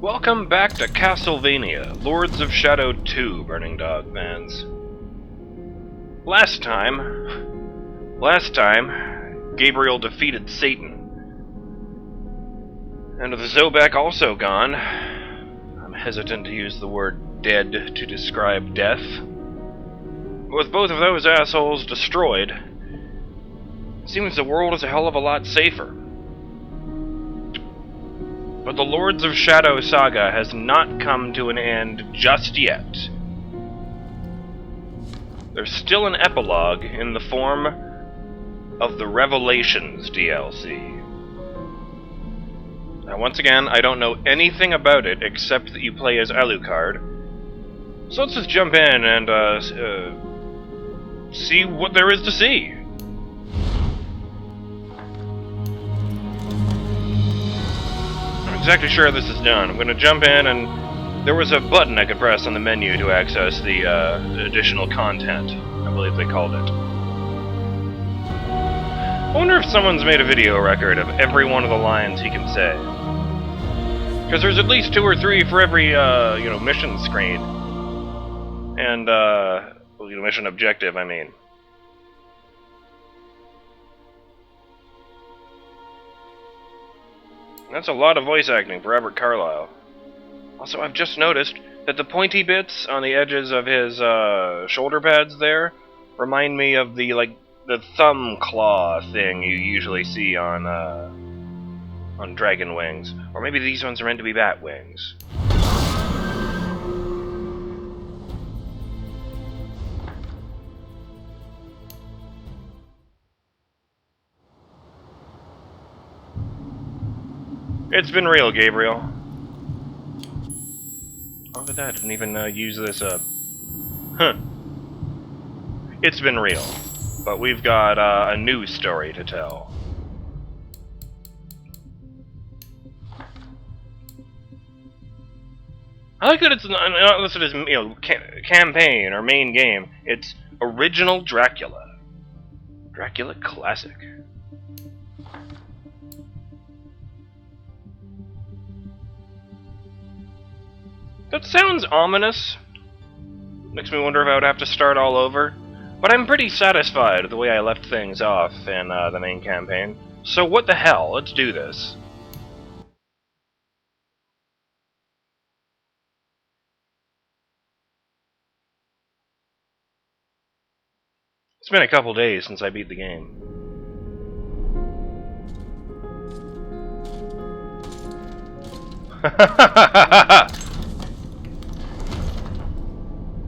Welcome back to Castlevania, Lords of Shadow 2, Burning Dog fans. Last time, Gabriel defeated Satan. And with Zobek also gone, I'm hesitant to use the word dead to describe death. But with both of those assholes destroyed, it seems the world is a hell of a lot safer. But the Lords of Shadow saga has not come to an end just yet. There's still an epilogue in the form of the Revelations DLC. Now once again, I don't know anything about it except that you play as Alucard. So let's just jump in and see what there is to see. Exactly sure this is done. I'm going to jump in, and there was a button I could press on the menu to access the additional content, I believe they called it. I wonder if someone's made a video record of every one of the lines he can say. Because there's at least 2 or 3 for every, mission screen. And, mission objective, I mean. That's a lot of voice acting for Robert Carlyle. Also, I've just noticed that the pointy bits on the edges of his shoulder pads there remind me of the thumb claw thing you usually see on dragon wings, or maybe these ones are meant to be bat wings. It's been real, Gabriel. Oh, look at that. I didn't even use this up. Huh. It's been real. But we've got a new story to tell. I like that it's not listed as, campaign or main game. It's Original Dracula. Dracula Classic. That sounds ominous. Makes me wonder if I would have to start all over. But I'm pretty satisfied with the way I left things off in the main campaign. So what the hell? Let's do this. It's been a couple days since I beat the game.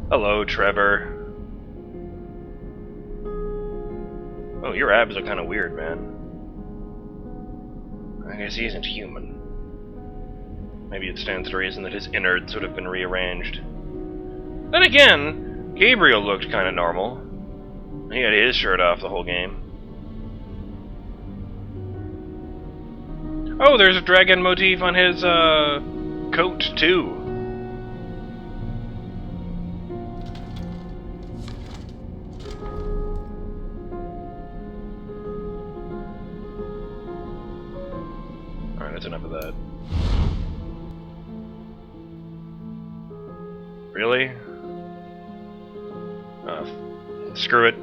Hello, Trevor. Oh, your abs are kind of weird, man. I guess he isn't human. Maybe it stands to reason that his innards would have been rearranged. Then again, Gabriel looked kind of normal. He had his shirt off the whole game. Oh, there's a dragon motif on his coat, too. Alright, that's enough of that. Really? Screw it.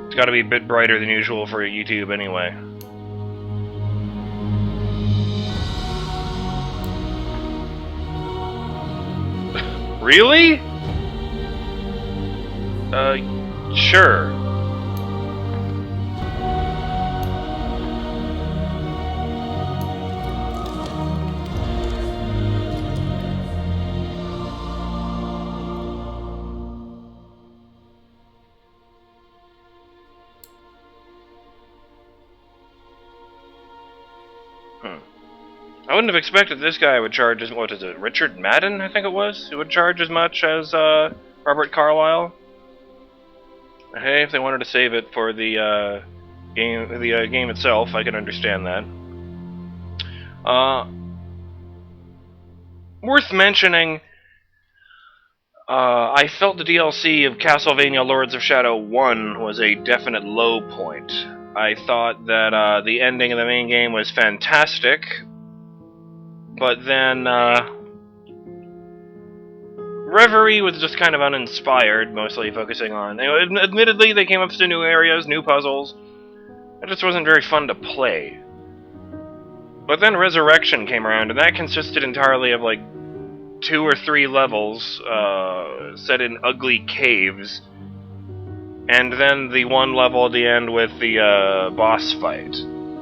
It's gotta be a bit brighter than usual for YouTube anyway. Really? Sure. I wouldn't have expected this guy would charge as, what is it, Richard Madden, I think it was? Who would charge as much as, Robert Carlyle? Hey, if they wanted to save it for the, game itself, I can understand that. Worth mentioning, I felt the DLC of Castlevania Lords of Shadow 1 was a definite low point. I thought that the ending of the main game was fantastic, but then Reverie was just kind of uninspired, mostly focusing on... Admittedly, they came up to new areas, new puzzles. It just wasn't very fun to play. But then Resurrection came around, and that consisted entirely of, like, 2 or 3 levels set in ugly caves, and then the one level at the end with the boss fight.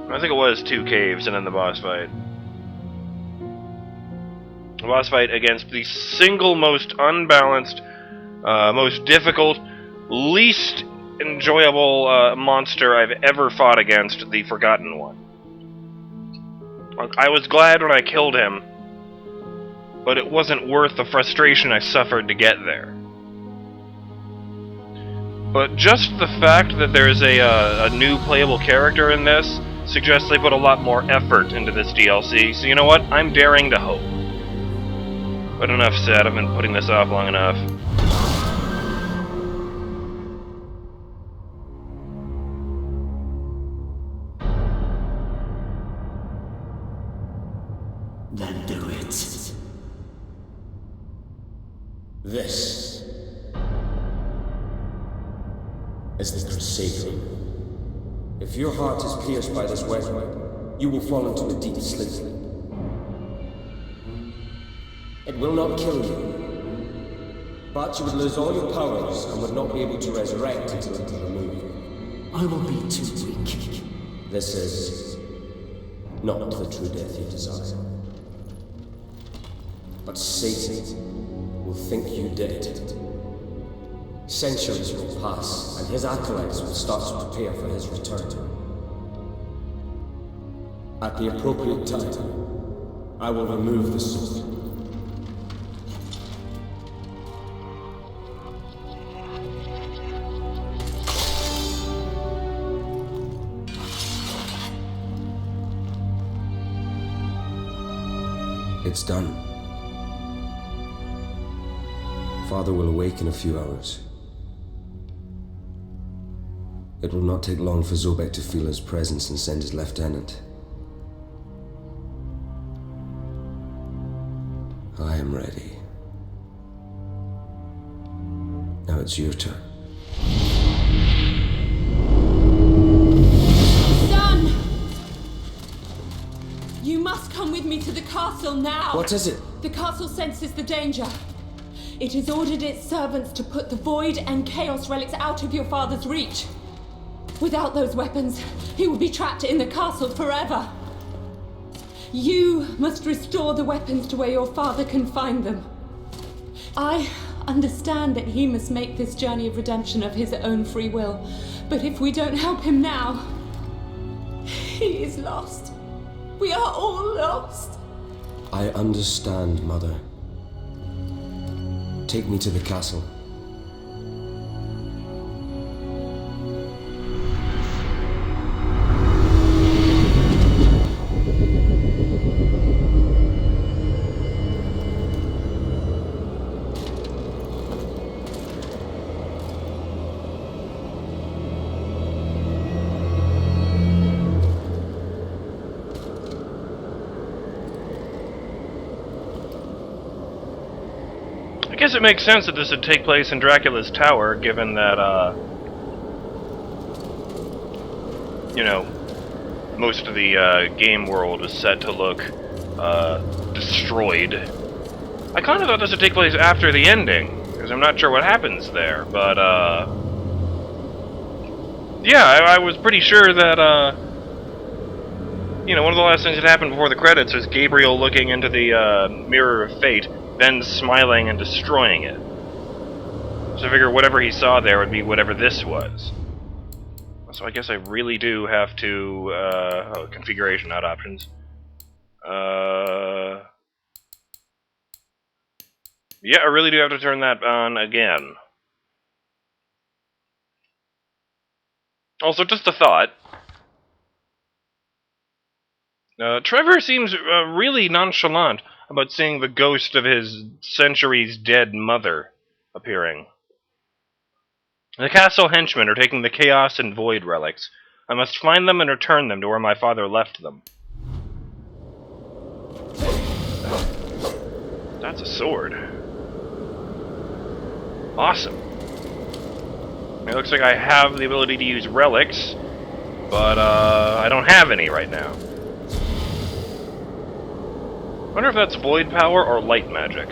I think it was 2 caves and then the boss fight. The boss fight against the single most unbalanced, most difficult, least enjoyable monster I've ever fought against, the Forgotten One. I was glad when I killed him, but it wasn't worth the frustration I suffered to get there. But just the fact that there's a new playable character in this suggests they put a lot more effort into this DLC, so you know what? I'm daring to hope. But enough said, I've been putting this off long enough. Then do it. This is the Crusade. If your heart is pierced by this weapon, you will fall into a deep sleep. It will not kill you, but you would lose all your powers and would not be able to resurrect until it is removed. I will be too weak. This is not the true death you desire. But Satan will think you dead. Centuries will pass, and his acolytes will start to prepare for his return. At the appropriate time, I will remove the sword. It's done. Father will awake in a few hours. It will not take long for Zobek to feel his presence and send his lieutenant. I am ready. Now it's your turn. Son! You must come with me to the castle now! What is it? The castle senses the danger. It has ordered its servants to put the Void and Chaos relics out of your father's reach. Without those weapons, he will be trapped in the castle forever. You must restore the weapons to where your father can find them. I understand that he must make this journey of redemption of his own free will, but if we don't help him now, he is lost. We are all lost. I understand, Mother. Take me to the castle. I guess it makes sense that this would take place in Dracula's tower, given that, you know, most of the game world is set to look destroyed. I kind of thought this would take place after the ending, because I'm not sure what happens there, but, yeah, I was pretty sure that, you know, one of the last things that happened before the credits was Gabriel looking into the Mirror of Fate, then smiling and destroying it. So I figure whatever he saw there would be whatever this was. So I guess I really do have to, oh, configuration, not options. Yeah, I really do have to turn that on again. Also, just a thought. Trevor seems really nonchalant about seeing the ghost of his centuries-dead mother appearing. The castle henchmen are taking the Chaos and Void relics. I must find them and return them to where my father left them. That's a sword. Awesome. It looks like I have the ability to use relics, but I don't have any right now. I wonder if that's void power or light magic.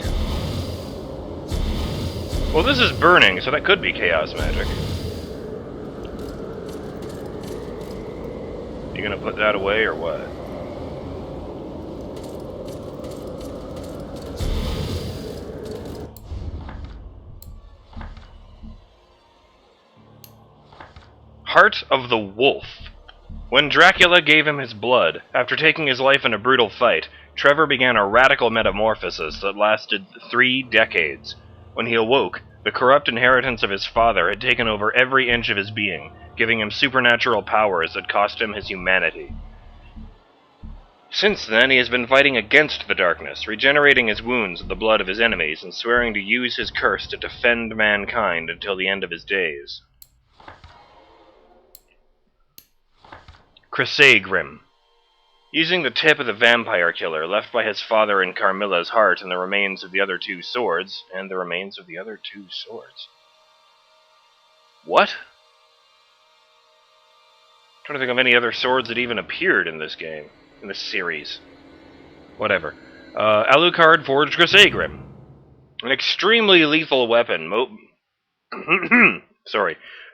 Well, this is burning, so that could be chaos magic. You gonna put that away or what? Heart of the Wolf. When Dracula gave him his blood, after taking his life in a brutal fight, Trevor began a radical metamorphosis that lasted 3 decades. When he awoke, the corrupt inheritance of his father had taken over every inch of his being, giving him supernatural powers that cost him his humanity. Since then, he has been fighting against the darkness, regenerating his wounds with the blood of his enemies, and swearing to use his curse to defend mankind until the end of his days. Cresseigrim. Using the tip of the vampire killer left by his father in Carmilla's heart and the remains of the other 2 swords, What? I'm trying to think of any other swords that even appeared in this game, in this series. Whatever. Alucard forged Cresseigrim. An extremely lethal weapon An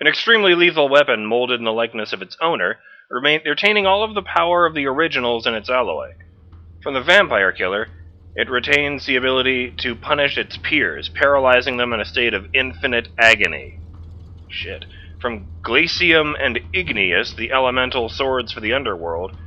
extremely lethal weapon molded in the likeness of its owner, retaining all of the power of the originals in its alloy. From the vampire killer, it retains the ability to punish its peers, paralyzing them in a state of infinite agony. Shit. From Glacium and Igneous, the elemental swords for the underworld,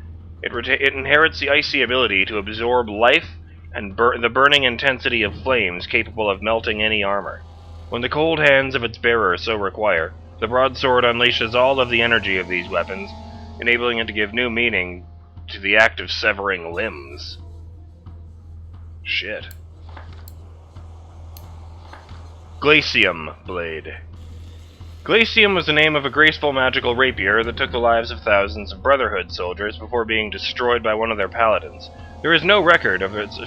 it inherits the icy ability to absorb life and the burning intensity of flames capable of melting any armor. When the cold hands of its bearer so require, the broadsword unleashes all of the energy of these weapons, enabling it to give new meaning to the act of severing limbs. Shit. Glacium Blade. Glacium was the name of a graceful magical rapier that took the lives of thousands of Brotherhood soldiers before being destroyed by one of their paladins. There is no record of its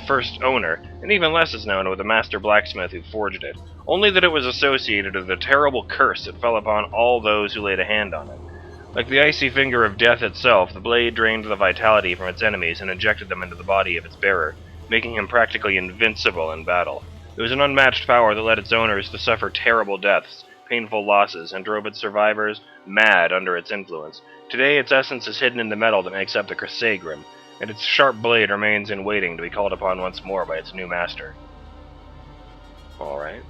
first owner, and even less is known of the master blacksmith who forged it, only that it was associated with a terrible curse that fell upon all those who laid a hand on it. Like the icy finger of death itself, the blade drained the vitality from its enemies and injected them into the body of its bearer, making him practically invincible in battle. It was an unmatched power that led its owners to suffer terrible deaths, painful losses, and drove its survivors mad under its influence. Today, its essence is hidden in the metal that makes up the Cresseigrim, and its sharp blade remains in waiting to be called upon once more by its new master. Alright.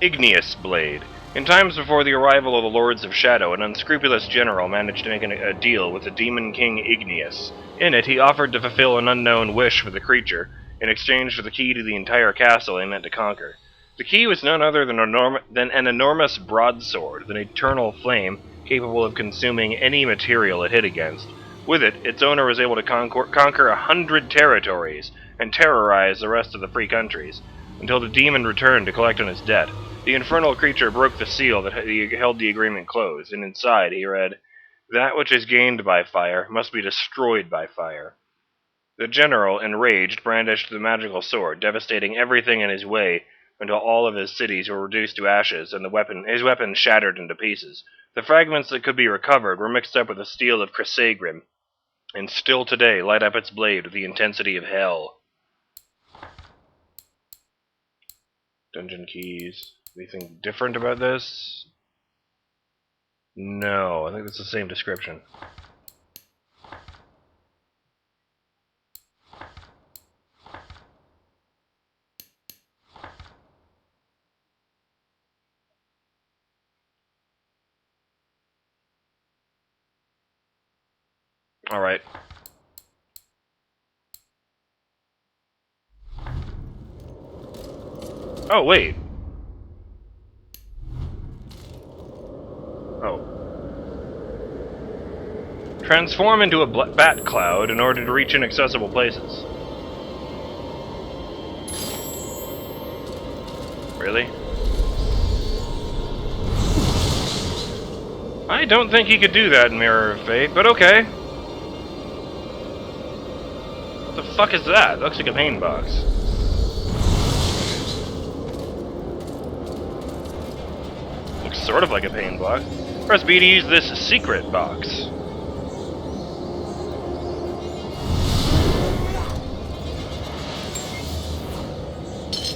Igneous Blade. In times before the arrival of the Lords of Shadow, an unscrupulous general managed to make a deal with the Demon King Igneous. In it, he offered to fulfill an unknown wish for the creature, in exchange for the key to the entire castle they meant to conquer. The key was none other than an enormous broadsword, with an eternal flame capable of consuming any material it hit against. With it, its owner was able to conquer 100 territories, and terrorize the rest of the free countries, until the demon returned to collect on his debt. The infernal creature broke the seal that held the agreement closed, and inside he read, "That which is gained by fire must be destroyed by fire." The general, enraged, brandished the magical sword, devastating everything in his way until all of his cities were reduced to ashes and his weapon shattered into pieces. The fragments that could be recovered were mixed up with the steel of Cresseigrim, and still today light up its blade with the intensity of hell. Dungeon keys. Anything different about this? No, I think that's the same description. Alright. Oh, wait. Oh. Transform into a bat cloud in order to reach inaccessible places. Really? I don't think he could do that in Mirror of Fate, but okay. The fuck is that? It looks like a pain box. Looks sort of like a pain box. Press B to use this secret box.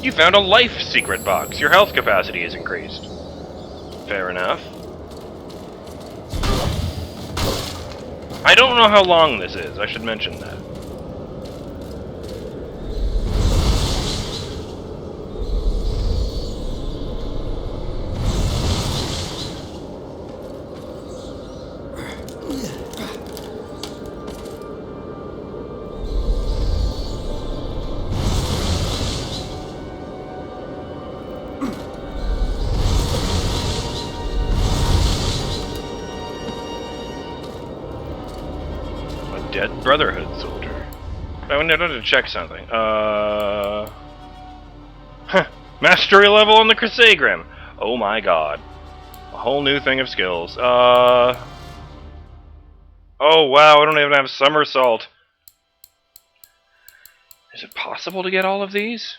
You found a life secret box. Your health capacity is increased. Fair enough. I don't know how long this is. I should mention that. Dead Brotherhood soldier. I wanted to check something. Mastery level on the Crusagram. Oh my god. A whole new thing of skills. Oh wow, I don't even have somersault. Is it possible to get all of these?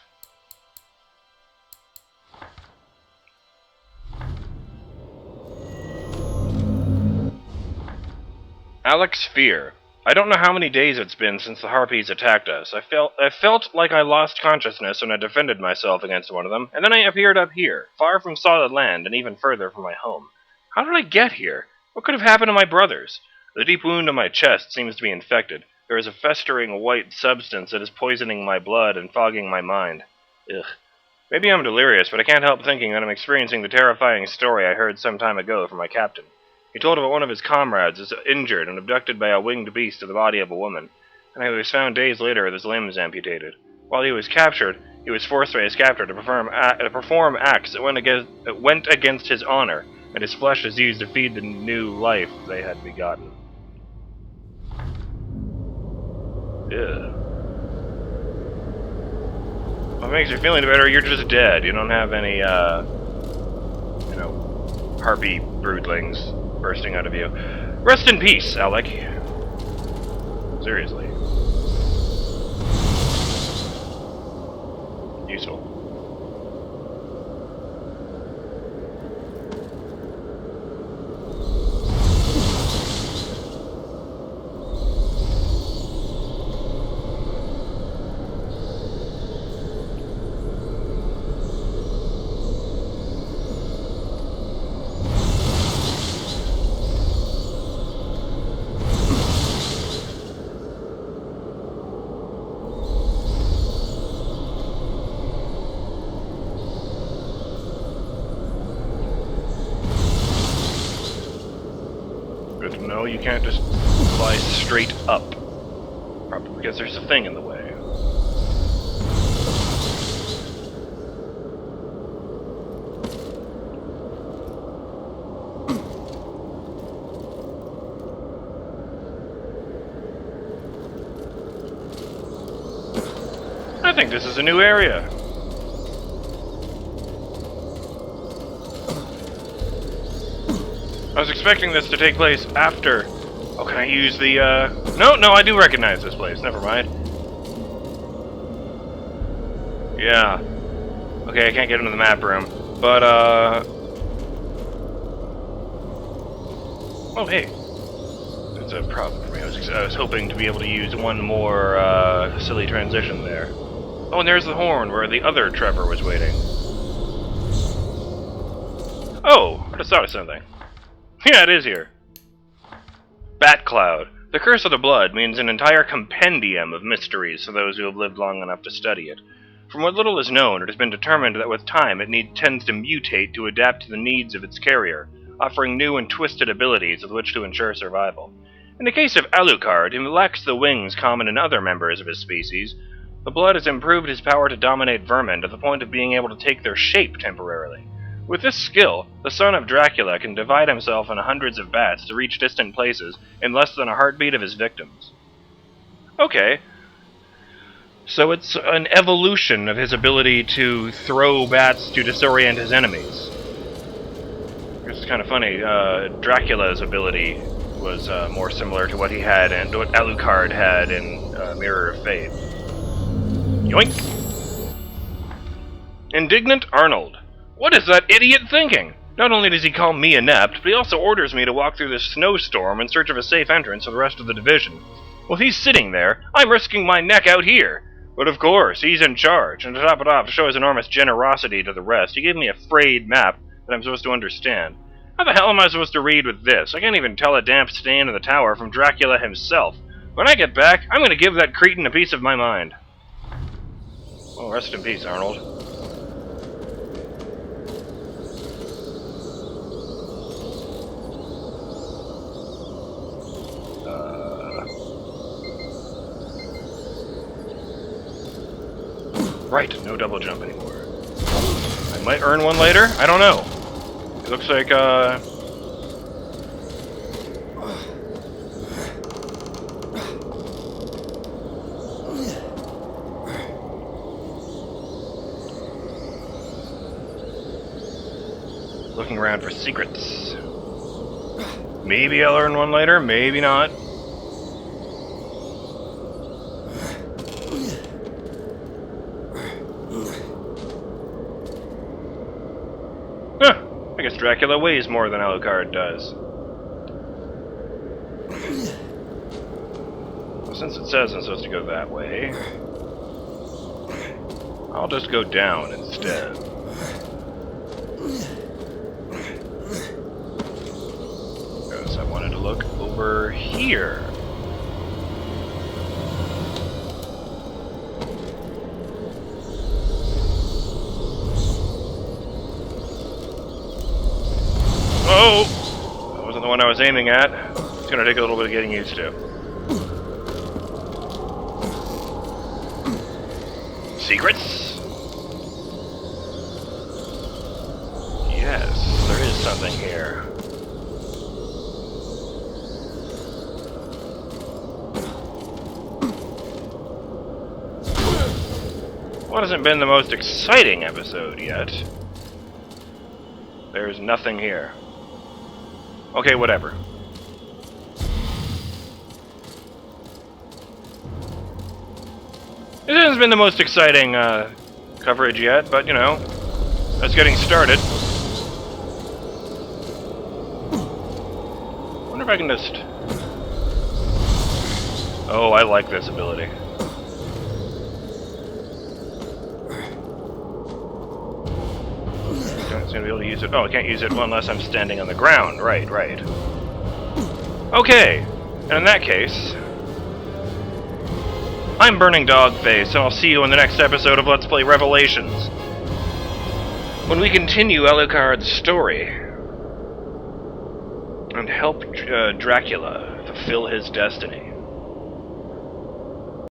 Alex Fear. I don't know how many days it's been since the Harpies attacked us. I felt like I lost consciousness when I defended myself against one of them, and then I appeared up here, far from solid land and even further from my home. How did I get here? What could have happened to my brothers? The deep wound on my chest seems to be infected. There is a festering white substance that is poisoning my blood and fogging my mind. Ugh. Maybe I'm delirious, but I can't help thinking that I'm experiencing the terrifying story I heard some time ago from my captain. He told about one of his comrades is injured and abducted by a winged beast of the body of a woman, and he was found days later with his limbs amputated. While he was captured, he was forced by his captor to perform acts that went against his honor, and his flesh is used to feed the new life they had begotten. Ugh. What makes you feel any better? You're just dead. You don't have any, harpy broodlings bursting out of you. Rest in peace, Alec. Seriously. Useful. No, you can't just fly straight up. Probably because there's a thing in the way. I think this is a new area. I was expecting this to take place after... Oh, can I use the, No, I do recognize this place. Never mind. Yeah. Okay, I can't get into the map room. But, Oh, hey. That's a problem for me. I was hoping to be able to use one more, silly transition there. Oh, and there's the horn where the other Trevor was waiting. Oh, I just thought of something. Yeah, it is here. Bat Cloud. The Curse of the Blood means an entire compendium of mysteries for those who have lived long enough to study it. From what little is known, it has been determined that with time it tends to mutate to adapt to the needs of its carrier, offering new and twisted abilities with which to ensure survival. In the case of Alucard, who lacks the wings common in other members of his species, the blood has improved his power to dominate vermin to the point of being able to take their shape temporarily. With this skill, the son of Dracula can divide himself into hundreds of bats to reach distant places in less than a heartbeat of his victims. Okay. So it's an evolution of his ability to throw bats to disorient his enemies. It's kind of funny. Dracula's ability was more similar to what he had and what Alucard had in Mirror of Fate. Yoink! Indignant Arnold. What is that idiot thinking? Not only does he call me inept, but he also orders me to walk through this snowstorm in search of a safe entrance for the rest of the division. Well, if he's sitting there, I'm risking my neck out here. But of course, he's in charge, and to top it off, to show his enormous generosity to the rest, he gave me a frayed map that I'm supposed to understand. How the hell am I supposed to read with this? I can't even tell a damp stain in the tower from Dracula himself. When I get back, I'm going to give that cretin a piece of my mind. Oh, rest in peace, Arnold. Right, no double jump anymore. I might earn one later? I don't know. It looks like, looking around for secrets. Maybe I'll earn one later, maybe not. I guess Dracula weighs more than Alucard does. Well, since it says I'm supposed to go that way, I'll just go down instead. Because I wanted to look over here. Oh! That wasn't the one I was aiming at. It's gonna take a little bit of getting used to. Secrets? Yes, there is something here. What hasn't been the most exciting episode yet? There's nothing here. Okay, whatever. It hasn't been the most exciting coverage yet, but you know, that's getting started. Wonder if I can just... Oh, I like this ability. I'm gonna be able to use it. Oh, I can't use it unless I'm standing on the ground. Right, right. Okay, and in that case, I'm BurningDogFace, and I'll see you in the next episode of Let's Play Revelations, when we continue Alucard's story and help Dracula fulfill his destiny.